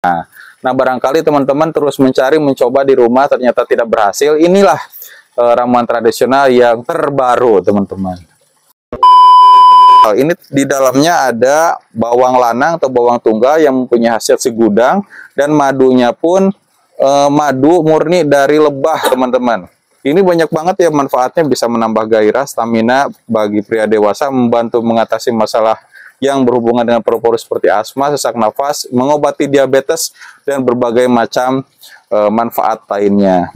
Nah, barangkali teman-teman terus mencari, mencoba di rumah, ternyata tidak berhasil. Inilah ramuan tradisional yang terbaru, teman-teman. Ini di dalamnya ada bawang lanang atau bawang tunggal yang mempunyai hasil segudang, dan madunya pun madu murni dari lebah, teman-teman. Ini banyak banget ya manfaatnya, bisa menambah gairah, stamina bagi pria dewasa, membantu mengatasi masalah yang berhubungan dengan paru-paru seperti asma, sesak nafas, mengobati diabetes, dan berbagai macam manfaat lainnya.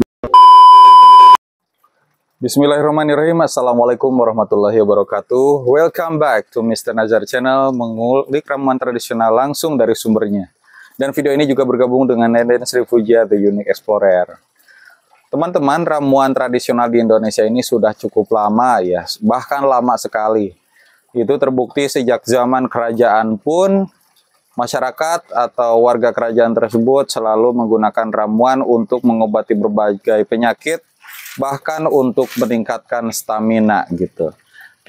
Bismillahirrahmanirrahim. Assalamualaikum warahmatullahi wabarakatuh. Welcome back to Mr. Nazar Channel, mengulik ramuan tradisional langsung dari sumbernya. Dan video ini juga bergabung dengan Nenden Sri Fujia, The Unique Explorer. Teman-teman, ramuan tradisional di Indonesia ini sudah cukup lama ya, bahkan lama sekali. Itu terbukti sejak zaman kerajaan pun, masyarakat atau warga kerajaan tersebut selalu menggunakan ramuan untuk mengobati berbagai penyakit, bahkan untuk meningkatkan stamina gitu.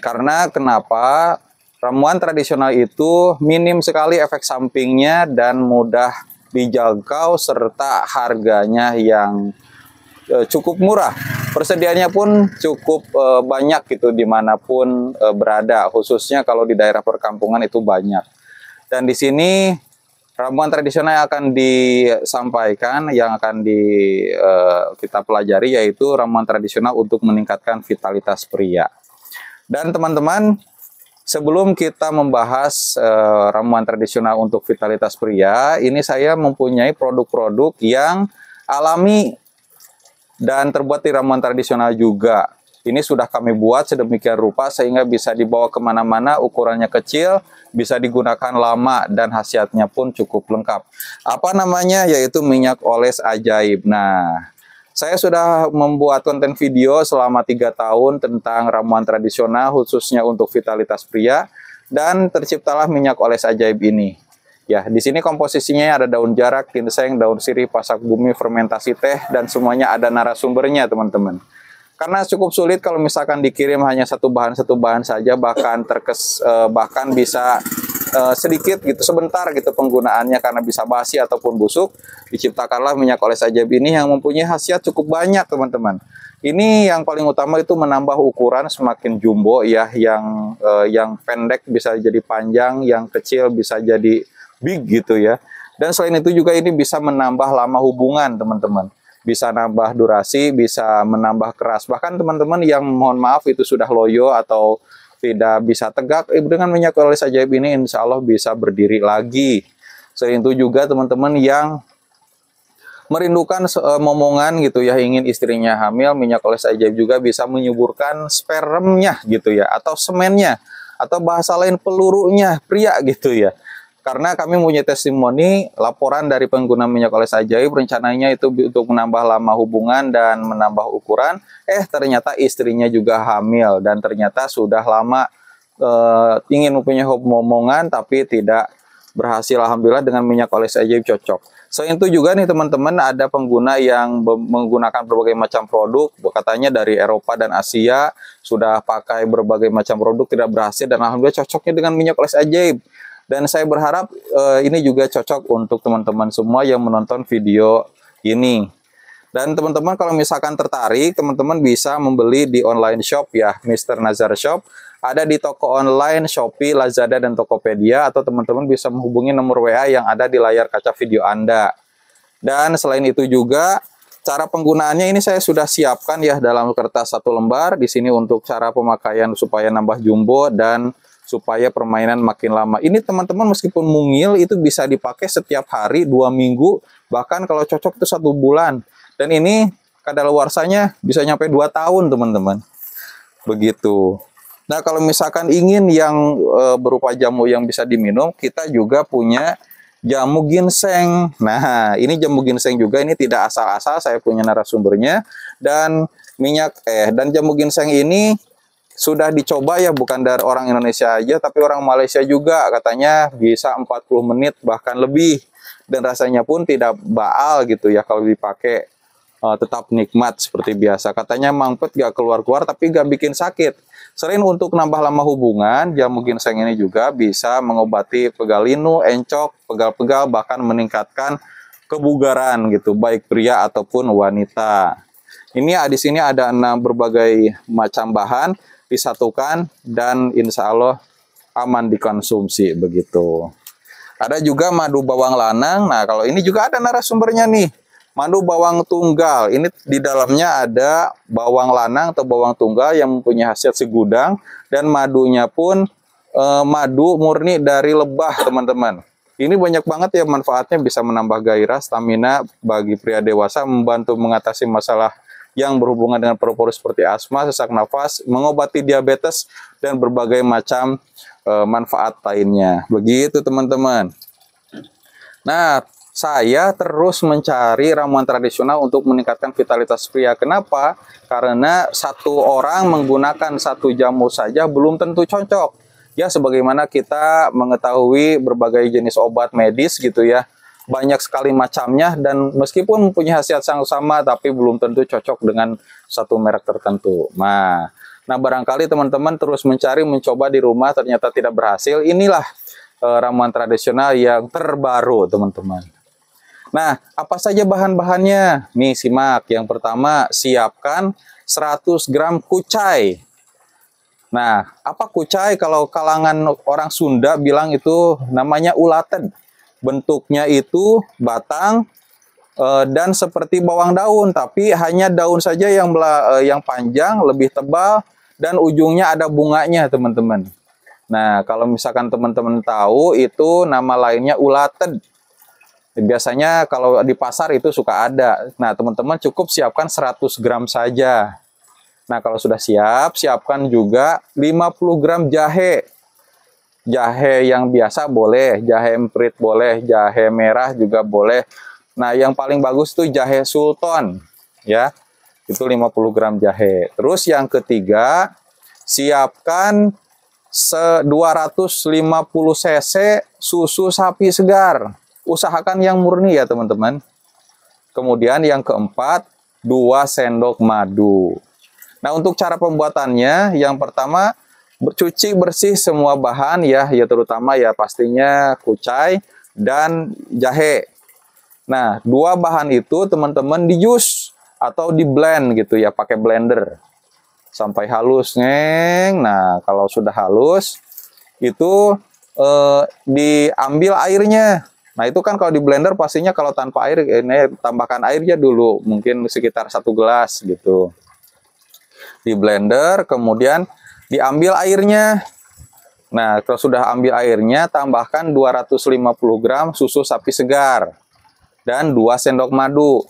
Karena kenapa? Ramuan tradisional itu minim sekali efek sampingnya dan mudah dijangkau, serta harganya yang cukup murah. Persediaannya pun cukup banyak gitu dimanapun berada, khususnya kalau di daerah perkampungan itu banyak. Dan di sini ramuan tradisional yang akan disampaikan, yang akan kita pelajari, yaitu ramuan tradisional untuk meningkatkan vitalitas pria. Dan teman-teman, sebelum kita membahas ramuan tradisional untuk vitalitas pria, ini saya mempunyai produk-produk yang alami dan terbuat di ramuan tradisional juga. Ini sudah kami buat sedemikian rupa sehingga bisa dibawa kemana-mana, ukurannya kecil, bisa digunakan lama, dan khasiatnya pun cukup lengkap. Apa namanya? Yaitu minyak oles ajaib. Nah, saya sudah membuat konten video selama 3 tahun tentang ramuan tradisional khususnya untuk vitalitas pria, dan terciptalah minyak oles ajaib ini. Ya, di sini komposisinya ada daun jarak, ginseng, daun sirih, pasak bumi, fermentasi teh, dan semuanya ada narasumbernya, teman-teman. Karena cukup sulit kalau misalkan dikirim hanya satu bahan saja, bahkan bisa sedikit gitu, sebentar gitu penggunaannya karena bisa basi ataupun busuk. Diciptakanlah minyak oles ajaib ini yang mempunyai khasiat cukup banyak, teman-teman. Ini yang paling utama itu menambah ukuran semakin jumbo ya, yang pendek bisa jadi panjang, yang kecil bisa jadi big gitu ya. Dan selain itu juga ini bisa menambah lama hubungan, teman-teman. Bisa nambah durasi, bisa menambah keras. Bahkan teman-teman yang mohon maaf itu sudah loyo atau tidak bisa tegak, dengan minyak oles ajaib ini insya Allah bisa berdiri lagi. Selain itu juga teman-teman yang merindukan momongan gitu ya, ingin istrinya hamil, minyak oles ajaib juga bisa menyuburkan spermnya gitu ya, atau semennya, atau bahasa lain pelurunya pria gitu ya. Karena kami punya testimoni laporan dari pengguna minyak oles ajaib, rencananya itu untuk menambah lama hubungan dan menambah ukuran, ternyata istrinya juga hamil, dan ternyata sudah lama ingin mempunyai momongan tapi tidak berhasil. Alhamdulillah dengan minyak oles ajaib cocok. Selain itu juga nih teman-teman, ada pengguna yang menggunakan berbagai macam produk, katanya dari Eropa dan Asia, sudah pakai berbagai macam produk tidak berhasil, dan alhamdulillah cocoknya dengan minyak oles ajaib. Dan saya berharap ini juga cocok untuk teman-teman semua yang menonton video ini. Dan teman-teman kalau misalkan tertarik, teman-teman bisa membeli di online shop ya, Mr. Nazar Shop. Ada di toko online Shopee, Lazada, dan Tokopedia, atau teman-teman bisa menghubungi nomor WA yang ada di layar kaca video Anda. Dan selain itu juga cara penggunaannya ini saya sudah siapkan ya dalam kertas 1 lembar. Di sini untuk cara pemakaian supaya nambah jumbo dan supaya permainan makin lama. Ini teman-teman meskipun mungil itu bisa dipakai setiap hari, 2 minggu, bahkan kalau cocok itu 1 bulan. Dan ini kadaluarsanya bisa nyampe 2 tahun, teman-teman. Begitu. Nah, kalau misalkan ingin yang berupa jamu yang bisa diminum, kita juga punya jamu ginseng. Nah, ini jamu ginseng juga, ini tidak asal-asal, saya punya narasumbernya. Dan dan jamu ginseng ini sudah dicoba ya, bukan dari orang Indonesia aja, tapi orang Malaysia juga. Katanya bisa 40 menit bahkan lebih. Dan rasanya pun tidak baal gitu ya kalau dipakai. tetap nikmat seperti biasa. Katanya mangpet gak keluar-keluar tapi gak bikin sakit. Selain untuk nambah lama hubungan, jamu ginseng ini juga bisa mengobati pegal linu, encok, pegal-pegal, bahkan meningkatkan kebugaran gitu, baik pria ataupun wanita. Ini di sini ada 6 berbagai macam bahan disatukan dan insya Allah aman dikonsumsi begitu. Ada juga madu bawang lanang. Nah, kalau ini juga ada narasumbernya nih. Madu bawang tunggal. Ini di dalamnya ada bawang lanang atau bawang tunggal yang mempunyai khasiat segudang dan madunya pun madu murni dari lebah, teman-teman. Ini banyak banget ya manfaatnya, bisa menambah gairah, stamina bagi pria dewasa, membantu mengatasi masalah yang berhubungan dengan paru-paru seperti asma, sesak nafas, mengobati diabetes dan berbagai macam manfaat lainnya. Begitu teman-teman. Nah, saya terus mencari ramuan tradisional untuk meningkatkan vitalitas pria. Kenapa? Karena satu orang menggunakan satu jamu saja belum tentu cocok. Ya, sebagaimana kita mengetahui berbagai jenis obat medis gitu ya. Banyak sekali macamnya dan meskipun mempunyai khasiat yang sama tapi belum tentu cocok dengan satu merek tertentu. Nah, barangkali teman-teman terus mencari, mencoba di rumah ternyata tidak berhasil. Inilah ramuan tradisional yang terbaru, teman-teman. Nah, apa saja bahan-bahannya? Nih, simak. Yang pertama, siapkan 100 gram kucai. Nah, apa kucai? Kalau kalangan orang Sunda bilang itu namanya ulaten. Bentuknya itu batang dan seperti bawang daun, tapi hanya daun saja yang panjang, lebih tebal, dan ujungnya ada bunganya, teman-teman. Nah, kalau misalkan teman-teman tahu, itu nama lainnya ulaten. Biasanya kalau di pasar itu suka ada. Nah, teman-teman cukup siapkan 100 gram saja. Nah, kalau sudah siap, siapkan juga 50 gram jahe. Jahe yang biasa boleh, jahe emprit boleh, jahe merah juga boleh. Nah, yang paling bagus tuh jahe sultan, ya. Itu 50 gram jahe. Terus yang ketiga, siapkan 250 cc susu sapi segar. Usahakan yang murni ya, teman-teman. Kemudian yang keempat, 2 sendok madu. Nah, untuk cara pembuatannya, yang pertama, cuci bersih semua bahan ya terutama ya pastinya kucai dan jahe. Nah, 2 bahan itu teman-teman di jus atau di blend gitu ya, pakai blender sampai halus, ngeng. Nah, kalau sudah halus itu diambil airnya. Nah, itu kan kalau di blender pastinya kalau tanpa air, ini tambahkan airnya dulu, mungkin sekitar 1 gelas gitu. Di blender, kemudian diambil airnya. Nah, kalau sudah ambil airnya, tambahkan 250 gram susu sapi segar dan 2 sendok madu.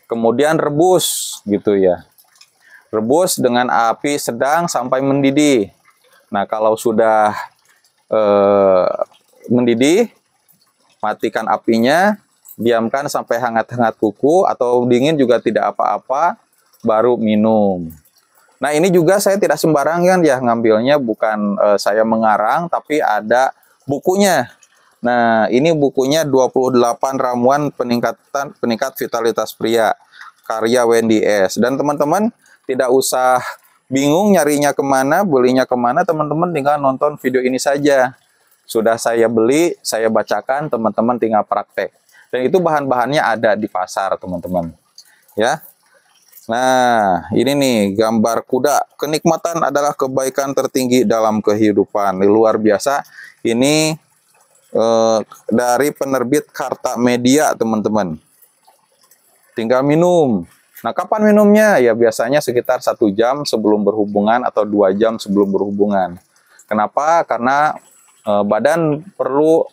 Kemudian rebus gitu ya. Rebus dengan api sedang sampai mendidih. Nah, kalau sudah mendidih, matikan apinya, diamkan sampai hangat-hangat kuku atau dingin juga tidak apa-apa, baru minum. Nah, ini juga saya tidak sembarangan ya ngambilnya, bukan saya mengarang, tapi ada bukunya. Nah, ini bukunya 28 ramuan peningkat vitalitas pria, karya Wendy S. Dan teman-teman tidak usah bingung nyarinya kemana, belinya kemana, teman-teman tinggal nonton video ini saja. Sudah saya beli, saya bacakan, teman-teman tinggal praktek. Dan itu bahan-bahannya ada di pasar, teman-teman. Ya. Nah, ini nih gambar kuda. Kenikmatan adalah kebaikan tertinggi dalam kehidupan. Luar biasa. Ini dari penerbit Karta Media, teman-teman. Tinggal minum. Nah, kapan minumnya? Ya biasanya sekitar 1 jam sebelum berhubungan atau 2 jam sebelum berhubungan. Kenapa? Karena badan perlu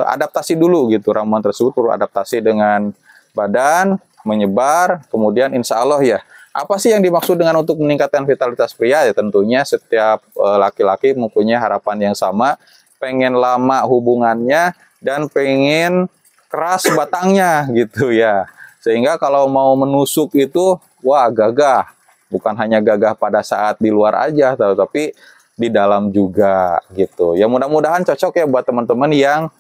adaptasi dulu gitu. Ramuan tersebut perlu adaptasi dengan badan, menyebar, kemudian insya Allah ya. Apa sih yang dimaksud dengan untuk meningkatkan vitalitas pria? Ya tentunya setiap laki-laki mempunyai harapan yang sama, pengen lama hubungannya dan pengen keras batangnya gitu ya. Sehingga kalau mau menusuk itu, wah gagah. Bukan hanya gagah pada saat di luar aja, tapi di dalam juga gitu. Ya mudah-mudahan cocok ya buat teman-teman yang